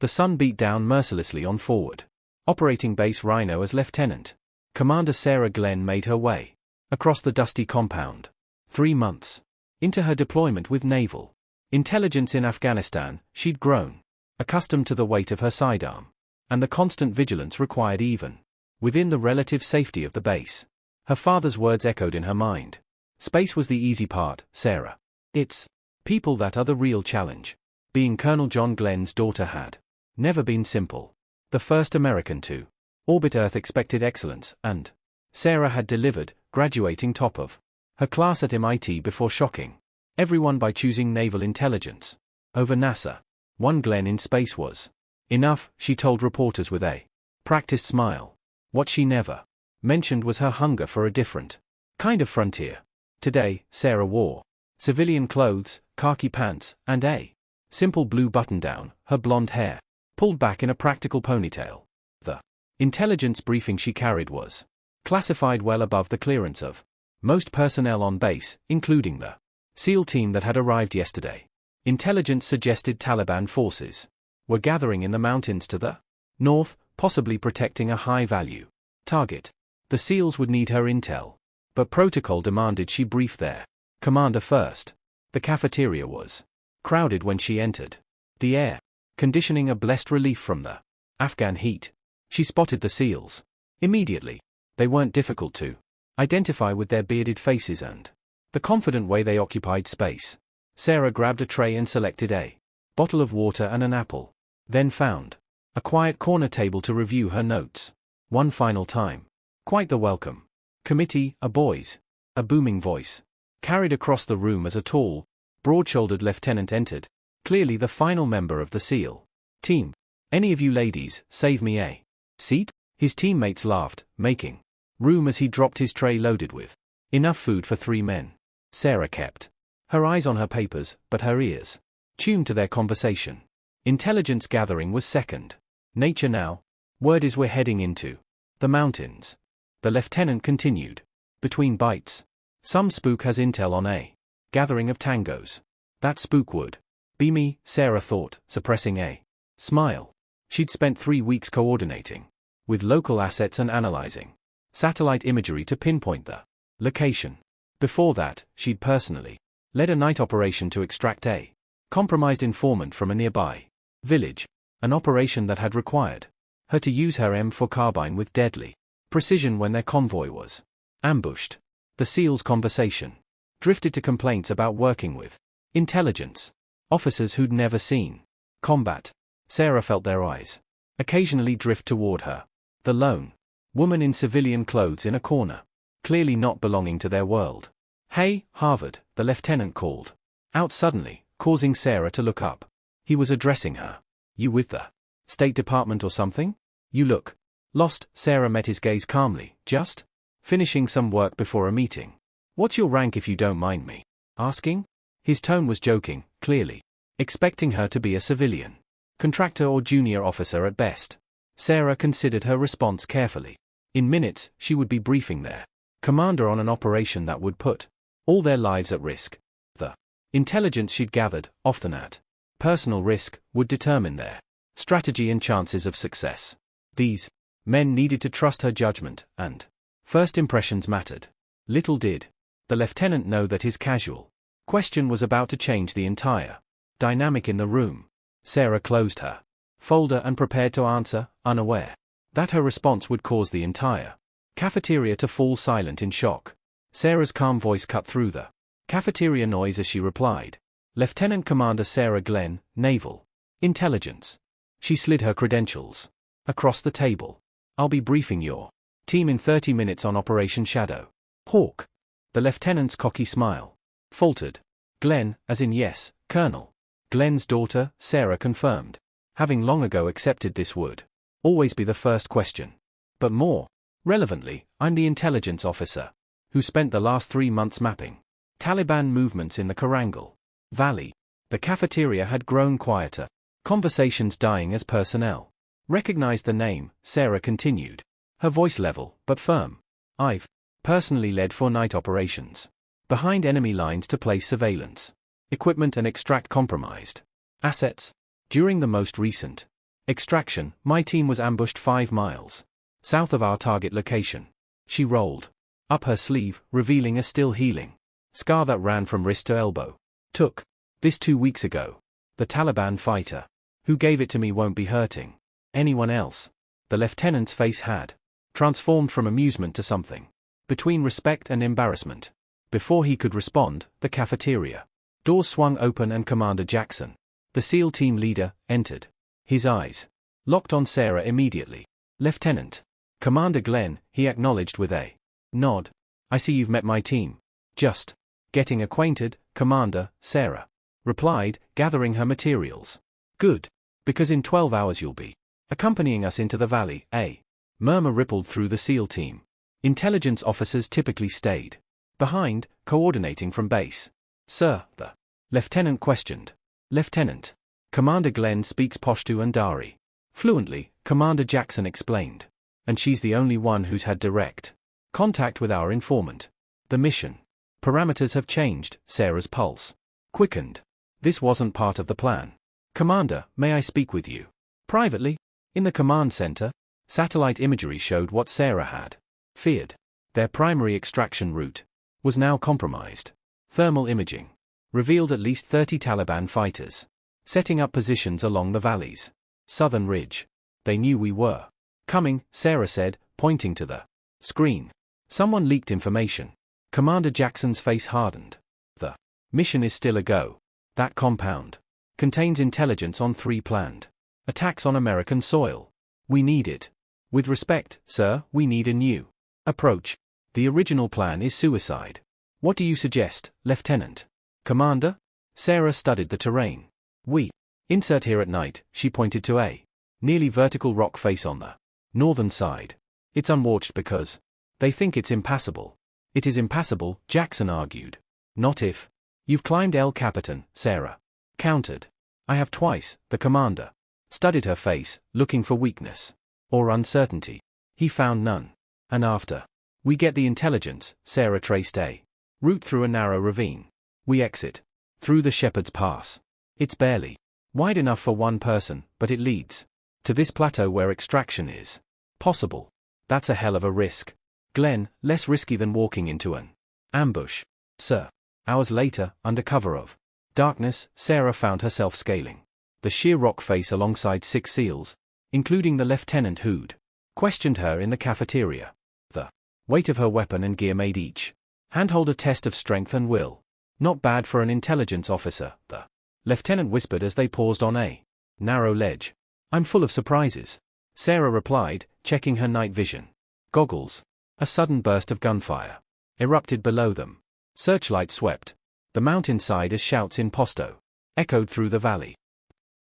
The sun beat down mercilessly on forward. Operating Base Rhino as Lieutenant Commander Sarah Glenn made her way across the dusty compound. 3 months into her deployment with naval intelligence in Afghanistan, she'd grown accustomed to the weight of her sidearm and the constant vigilance required even within the relative safety of the base. Her father's words echoed in her mind. Space was the easy part, Sarah. It's people that are the real challenge. Being Colonel John Glenn's daughter had never been simple. The first American to orbit Earth expected excellence, and Sarah had delivered, graduating top of her class at MIT before shocking everyone by choosing naval intelligence over NASA. One Glenn in space was enough, she told reporters with a practiced smile. What she never mentioned was her hunger for a different kind of frontier. Today, Sarah wore civilian clothes, khaki pants, and a simple blue button-down, her blonde hair pulled back in a practical ponytail. The intelligence briefing she carried was classified well above the clearance of most personnel on base, including the SEAL team that had arrived yesterday. Intelligence suggested Taliban forces were gathering in the mountains to the north, possibly protecting a high-value target. The SEALs would need her intel, but protocol demanded she brief their commander first. The cafeteria was crowded when she entered, the air conditioning a blessed relief from the Afghan heat. She spotted the SEALs immediately. They weren't difficult to identify with their bearded faces and the confident way they occupied space. Sarah grabbed a tray and selected a bottle of water and an apple, then found a quiet corner table to review her notes. One final time. Quite the welcome committee, a booming voice carried across the room as a tall, broad-shouldered lieutenant entered, clearly the final member of the SEAL team. Any of you ladies, save me a seat? His teammates laughed, making room as he dropped his tray loaded with enough food for 3 men. Sarah kept her eyes on her papers, but her ears tuned to their conversation. Intelligence gathering was second nature now. Word is we're heading into the mountains. The lieutenant continued. Between bites. Some spook has intel on a gathering of tangos. That spook would be me, Sarah thought, suppressing a smile. She'd spent 3 weeks coordinating with local assets and analyzing satellite imagery to pinpoint the location. Before that, she'd personally led a night operation to extract a compromised informant from a nearby village, an operation that had required her to use her M4 carbine with deadly precision when their convoy was ambushed. The SEALs' conversation drifted to complaints about working with intelligence officers who'd never seen combat. Sarah felt their eyes occasionally drift toward her, the lone woman in civilian clothes in a corner, clearly not belonging to their world. Hey, Harvard, the lieutenant called out suddenly, causing Sarah to look up. He was addressing her. You with the State Department or something? You look lost. Sarah met his gaze calmly. Just finishing some work before a meeting. What's your rank if you don't mind me asking? His tone was joking, clearly expecting her to be a civilian contractor or junior officer at best. Sarah considered her response carefully. In minutes, she would be briefing their commander on an operation that would put all their lives at risk. The intelligence she'd gathered, often at personal risk, would determine their strategy and chances of success. These men needed to trust her judgment, and first impressions mattered. Little did the lieutenant know that his casual question was about to change the entire dynamic in the room. Sarah closed her folder and prepared to answer, unaware that her response would cause the entire cafeteria to fall silent in shock. Sarah's calm voice cut through the cafeteria noise as she replied. Lieutenant Commander Sarah Glenn, Naval Intelligence. She slid her credentials across the table. I'll be briefing your team in 30 minutes on Operation Shadow Hawk. The lieutenant's cocky smile faltered. Glenn, as in yes, Colonel. Glenn's daughter, Sarah confirmed, having long ago accepted this would always be the first question. But more relevantly, I'm the intelligence officer who spent the last 3 months mapping Taliban movements in the Korangal Valley. The cafeteria had grown quieter, conversations dying as personnel recognized the name. Sarah continued, her voice level but firm. I've personally led 4 night operations behind enemy lines to place surveillance equipment and extract compromised assets. During the most recent Extraction, my team was ambushed 5 miles south of our target location. She rolled up her sleeve, revealing a still healing scar that ran from wrist to elbow. Took this 2 weeks ago. The Taliban fighter who gave it to me won't be hurting anyone else. The lieutenant's face had transformed from amusement to something between respect and embarrassment. Before he could respond, the cafeteria doors swung open and Commander Jackson, the SEAL team leader, entered. His eyes locked on Sarah immediately. Lieutenant. Commander Glenn, he acknowledged with a nod. I see you've met my team. Just getting acquainted, Commander, Sarah replied, gathering her materials. Good. Because in 12 hours you'll be accompanying us into the valley. A murmur rippled through the SEAL team. Intelligence officers typically stayed behind, coordinating from base. Sir, the lieutenant questioned. Lieutenant. Commander Glenn speaks Pashto and Dari fluently, Commander Jackson explained. And she's the only one who's had direct contact with our informant. The mission parameters have changed. Sarah's pulse quickened. This wasn't part of the plan. Commander, may I speak with you privately? In the command center, satellite imagery showed what Sarah had feared. Their primary extraction route was now compromised. Thermal imaging revealed at least 30 Taliban fighters setting up positions along the valley's southern ridge. They knew we were coming, Sarah said, pointing to the screen. Someone leaked information. Commander Jackson's face hardened. The mission is still a go. That compound contains intelligence on 3 planned attacks on American soil. We need it. With respect, sir, we need a new approach. The original plan is suicide. What do you suggest, Lieutenant? Commander? Sarah studied the terrain. We insert here at night, she pointed to a nearly vertical rock face on the northern side. It's unwatched because they think it's impassable. It is impassable, Jackson argued. Not if you've climbed El Capitan, Sarah countered. I have twice. The commander studied her face, looking for weakness or uncertainty. He found none. And after we get the intelligence, Sarah traced a route through a narrow ravine. We exit through the Shepherd's Pass. It's barely wide enough for one person, but it leads to this plateau where extraction is possible. That's a hell of a risk. Glenn, less risky than walking into an ambush. Sir. Hours later, under cover of darkness, Sarah found herself scaling the sheer rock face alongside 6 SEALs, including the lieutenant who'd questioned her in the cafeteria. The weight of her weapon and gear made each handhold a test of strength and will. Not bad for an intelligence officer, the lieutenant whispered as they paused on a narrow ledge. I'm full of surprises, Sarah replied, checking her night vision goggles. A sudden burst of gunfire erupted below them. Searchlight swept the mountainside as shouts in Pashto echoed through the valley.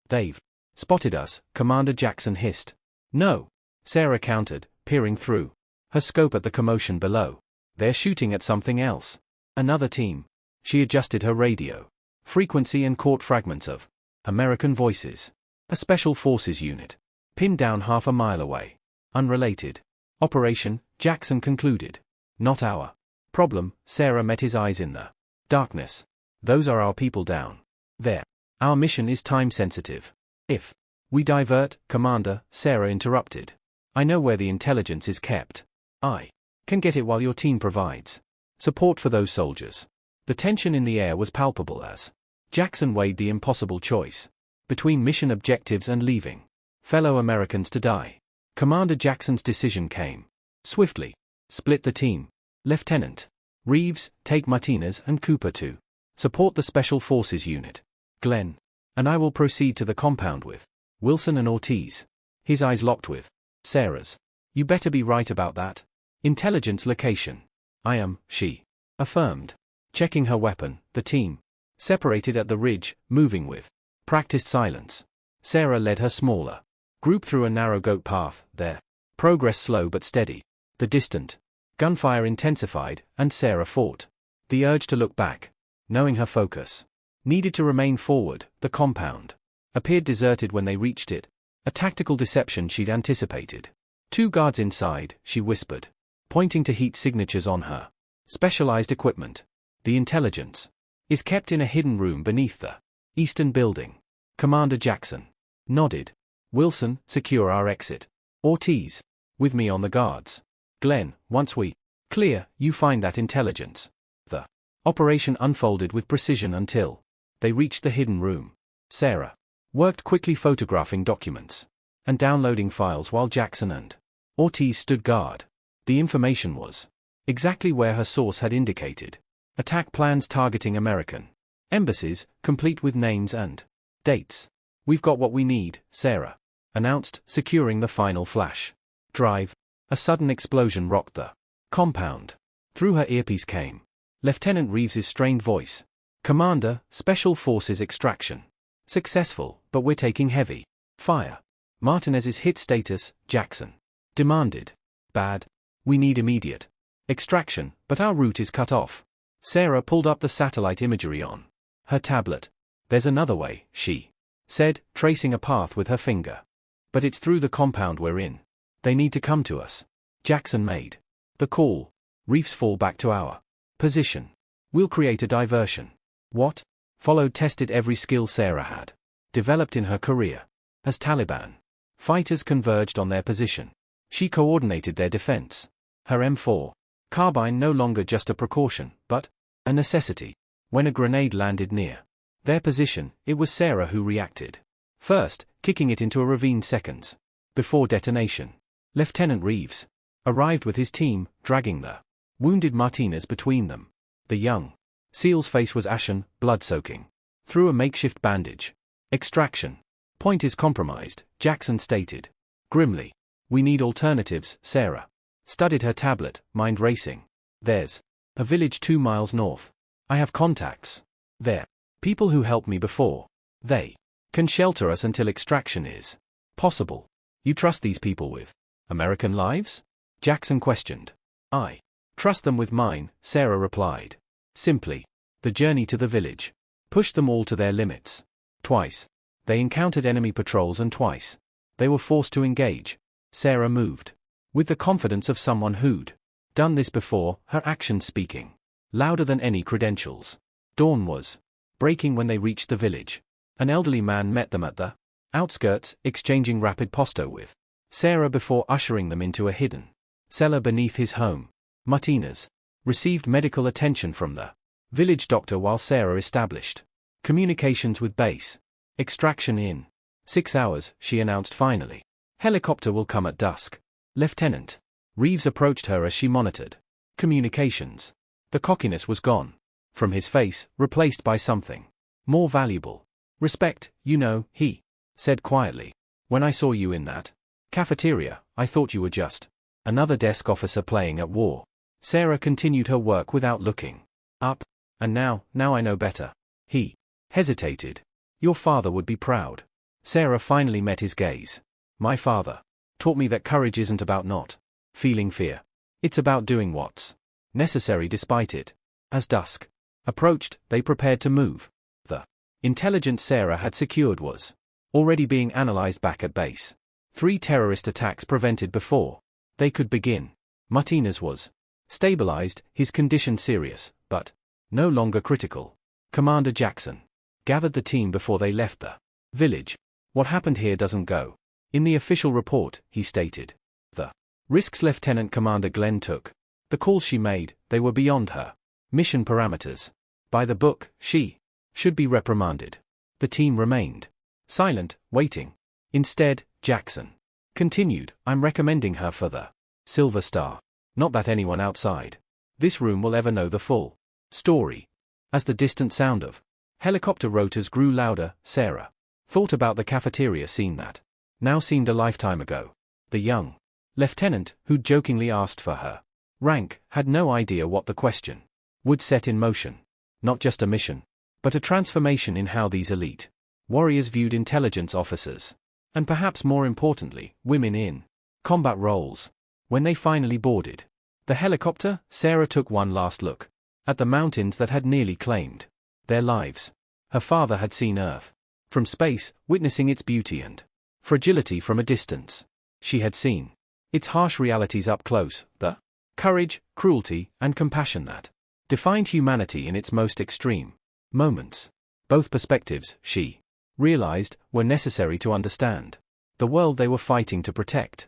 They've spotted us, Commander Jackson hissed. No, Sarah countered, peering through her scope at the commotion below. They're shooting at something else. Another team. She adjusted her radio frequency and caught fragments of American voices. A special forces unit pinned down half a mile away. Unrelated operation, Jackson concluded. Not our problem. Sarah met his eyes in the darkness. Those are our people down there. Our mission is time sensitive. If we divert, Commander, Sarah interrupted. I know where the intelligence is kept. I can get it while your team provides support for those soldiers. The tension in the air was palpable as Jackson weighed the impossible choice between mission objectives and leaving fellow Americans to die. Commander Jackson's decision came swiftly. Split the team. Lieutenant Reeves, take Martinez and Cooper to support the Special Forces unit. Glenn and I will proceed to the compound with Wilson and Ortiz. His eyes locked with Sarah's. You better be right about that intelligence location. I am, she affirmed. Checking her weapon, the team separated at the ridge, moving with practiced silence. Sarah led her smaller group through a narrow goat path, their progress slow but steady. The distant gunfire intensified, and Sarah fought the urge to look back, knowing her focus needed to remain forward. The compound appeared deserted when they reached it, a tactical deception she'd anticipated. 2 guards inside, she whispered, pointing to heat signatures on her specialized equipment. The intelligence is kept in a hidden room beneath the eastern building. Commander Jackson nodded. Wilson, secure our exit. Ortiz, with me on the guards. Glenn, once we clear, you find that intelligence. The operation unfolded with precision until they reached the hidden room. Sarah worked quickly photographing documents and downloading files while Jackson and Ortiz stood guard. The information was exactly where her source had indicated. Attack plans targeting American embassies, complete with names and dates. We've got what we need, Sarah announced, securing the final flash drive. A sudden explosion rocked the compound. Through her earpiece came Lieutenant Reeves's strained voice. Commander, Special Forces extraction successful, but we're taking heavy fire. Martinez's hit status, Jackson demanded. Bad. We need immediate extraction, but our route is cut off. Sarah pulled up the satellite imagery on her tablet. There's another way, she said, tracing a path with her finger. But it's through the compound we're in. They need to come to us. Jackson made the call. Reefs fall back to our position. We'll create a diversion. What? Followed tested every skill Sarah had developed in her career. As Taliban fighters converged on their position, she coordinated their defense. Her M4 carbine no longer just a precaution, but a necessity. When a grenade landed near their position, it was Sarah who reacted. First, kicking it into a ravine seconds before detonation. Lieutenant Reeves arrived with his team, dragging the wounded Martinez between them. The young SEAL's face was ashen, blood-soaking through a makeshift bandage. Extraction point is compromised, Jackson stated grimly. We need alternatives. Sarah studied her tablet, mind racing. There's a village 2 miles north. I have contacts there. People who helped me before. They can shelter us until extraction is possible. You trust these people with American lives? Jackson questioned. I trust them with mine, Sarah replied. Simply. The journey to the village pushed them all to their limits. Twice they encountered enemy patrols and twice they were forced to engage. Sarah moved with the confidence of someone who'd done this before, her actions speaking louder than any credentials. Dawn was breaking when they reached the village. An elderly man met them at the outskirts, exchanging rapid posto with Sarah before ushering them into a hidden cellar beneath his home. Martinez received medical attention from the village doctor while Sarah established communications with base. Extraction in 6 hours, she announced finally. Helicopter will come at dusk. Lieutenant Reeves approached her as she monitored communications. The cockiness was gone from his face, replaced by something more valuable. Respect, you know, he said quietly. When I saw you in that cafeteria, I thought you were just another desk officer playing at war. Sarah continued her work without looking up. And now I know better. He hesitated. Your father would be proud. Sarah finally met his gaze. My father taught me that courage isn't about not feeling fear. It's about doing what's necessary despite it. As dusk approached, they prepared to move. The intelligence Sarah had secured was already being analyzed back at base. 3 terrorist attacks prevented before they could begin. Martinez was stabilized, his condition serious, but no longer critical. Commander Jackson gathered the team before they left the village. What happened here doesn't go in the official report, he stated. The risks Lieutenant Commander Glenn took, the calls she made, they were beyond her mission parameters. By the book, she should be reprimanded. The team remained silent, waiting. Instead, Jackson continued, I'm recommending her for the Silver Star. Not that anyone outside this room will ever know the full story. As the distant sound of helicopter rotors grew louder, Sarah thought about the cafeteria scene that now seemed a lifetime ago. The young lieutenant, who'd jokingly asked for her rank, had no idea what the question would set in motion. Not just a mission, but a transformation in how these elite warriors viewed intelligence officers, and perhaps more importantly, women in combat roles. When they finally boarded the helicopter, Sarah took one last look at the mountains that had nearly claimed their lives. Her father had seen Earth from space, witnessing its beauty and fragility from a distance. She had seen its harsh realities up close, the courage, cruelty, and compassion that defined humanity in its most extreme moments. Both perspectives, she realized, were necessary to understand the world they were fighting to protect.